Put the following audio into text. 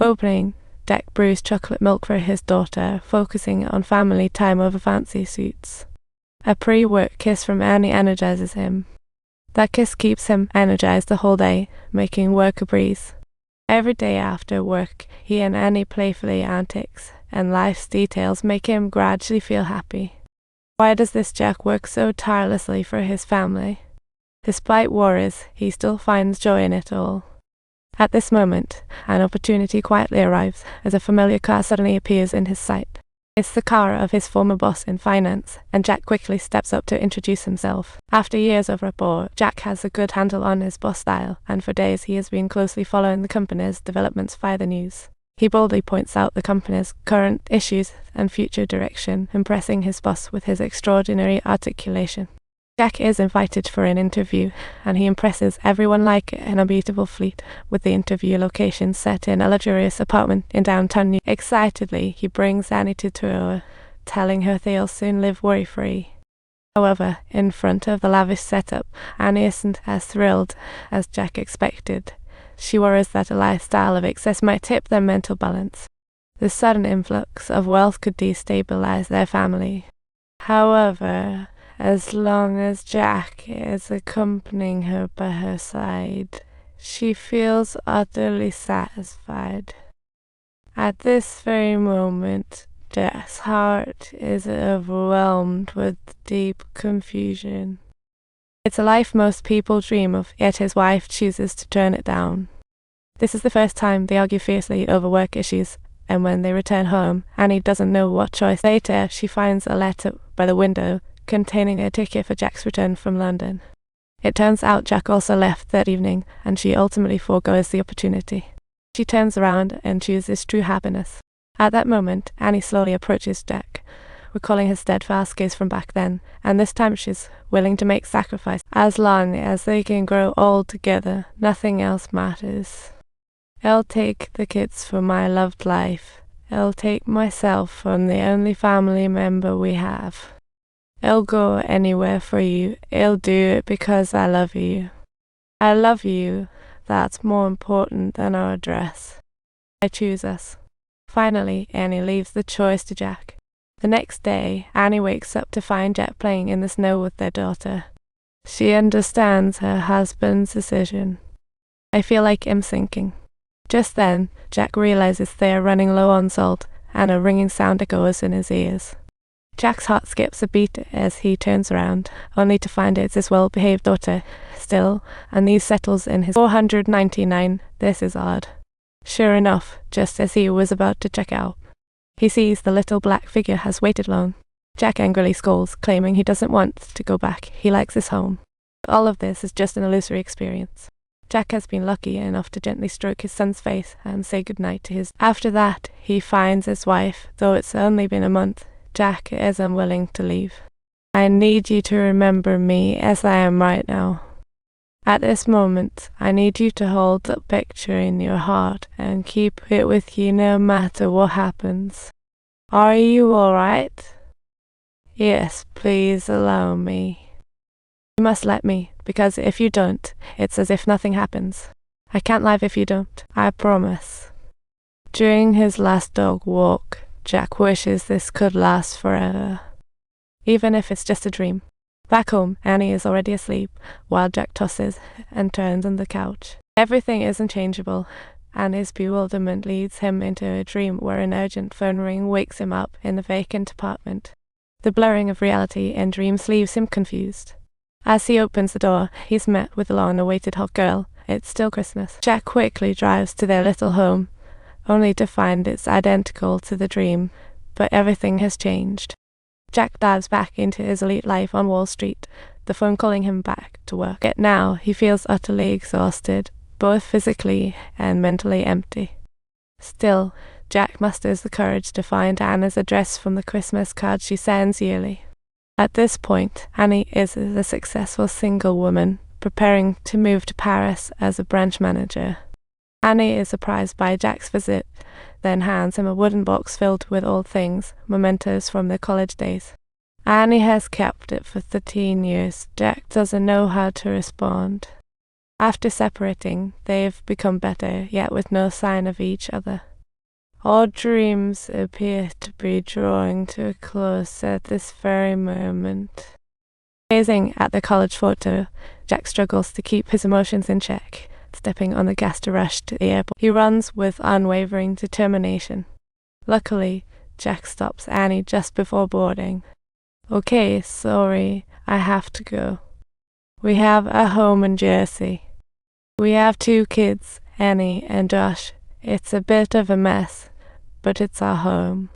Opening, Jack brews chocolate milk for his daughter, focusing on family time over fancy suits. A pre-work kiss from Annie energizes him. That kiss keeps him energized the whole day, making work a breeze. Every day after work, he and Annie playfully antics, and life's details make him gradually feel happy. Why does this Jack work so tirelessly for his family? Despite worries, he still finds joy in it all. At this moment, an opportunity quietly arrives as a familiar car suddenly appears in his sight. It's the car of his former boss in finance, and Jack quickly steps up to introduce himself. After years of rapport, Jack has a good handle on his boss style, and for days he has been closely following the company's developments via the news. He boldly points out the company's current issues and future direction, impressing his boss with his extraordinary articulation. Jack is invited for an interview, and he impresses everyone like in a beautiful fleet, with the interview location set in a luxurious apartment in downtown New York. Excitedly, he brings Annie to tour, telling her they'll soon live worry-free. However, in front of the lavish setup, Annie isn't as thrilled as Jack expected. She worries that a lifestyle of excess might tip their mental balance. The sudden influx of wealth could destabilize their family. However, as long as Jack is accompanying her by her side, she feels utterly satisfied. At this very moment, Jack's heart is overwhelmed with deep confusion. It's a life most people dream of, yet his wife chooses to turn it down. This is the first time they argue fiercely over work issues, and when they return home, Annie doesn't know what choice. Later, she finds a letter by the window containing a ticket for Jack's return from London. It turns out Jack also left that evening, and she ultimately forgoes the opportunity. She turns around and chooses true happiness. At that moment, Annie slowly approaches Jack, recalling his steadfast gaze from back then, and this time she's willing to make sacrifice. As long as they can grow old together, nothing else matters. I'll take the kids for my loved life. I'll take myself from the only family member we have. I'll go anywhere for you. I'll do it because I love you. I love you. That's more important than our address. I choose us. Finally, Annie leaves the choice to Jack. The next day, Annie wakes up to find Jack playing in the snow with their daughter. She understands her husband's decision. I feel like I'm sinking. Just then, Jack realizes they are running low on salt, and a ringing sound echoes in his ears. Jack's heart skips a beat as he turns around, only to find it's his well-behaved daughter, still, and he settles in his 499. This is odd. Sure enough, just as he was about to check out, he sees the little black figure has waited long. Jack angrily scolds, claiming he doesn't want to go back. He likes his home. All of this is just an illusory experience. Jack has been lucky enough to gently stroke his son's face and say goodnight to his. After that, he finds his wife, though it's only been a month. Jack is unwilling to leave. I need you to remember me as I am right now. At this moment, I need you to hold the picture in your heart and keep it with you no matter what happens. Are you all right? Yes, please allow me. You must let me, because if you don't, it's as if nothing happens. I can't live if you don't. I promise. During his last dog walk, Jack wishes this could last forever, even if it's just a dream. Back home, Annie is already asleep, while Jack tosses and turns on the couch. Everything is unchangeable, and his bewilderment leads him into a dream where an urgent phone ring wakes him up in the vacant apartment. The blurring of reality and dreams leaves him confused. As he opens the door, he's met with the long-awaited hot girl. It's still Christmas. Jack quickly drives to their little home, only to find it's identical to the dream, but everything has changed. Jack dives back into his elite life on Wall Street, the phone calling him back to work. Yet now he feels utterly exhausted, both physically and mentally empty. Still, Jack musters the courage to find Anna's address from the Christmas card she sends yearly. At this point, Annie is a successful single woman, preparing to move to Paris as a branch manager. Annie is surprised by Jack's visit, then hands him a wooden box filled with old things, mementos from their college days. Annie has kept it for 13 years. Jack doesn't know how to respond. After separating, they've become better, yet with no sign of each other. Our dreams appear to be drawing to a close at this very moment. Gazing at the college photo, Jack struggles to keep his emotions in check, stepping on the gas to rush to the airport. He runs with unwavering determination. Luckily, Jack stops Annie just before boarding. Okay, sorry, I have to go. We have a home in Jersey. We have 2 kids, Annie and Josh. It's a bit of a mess, but it's our home.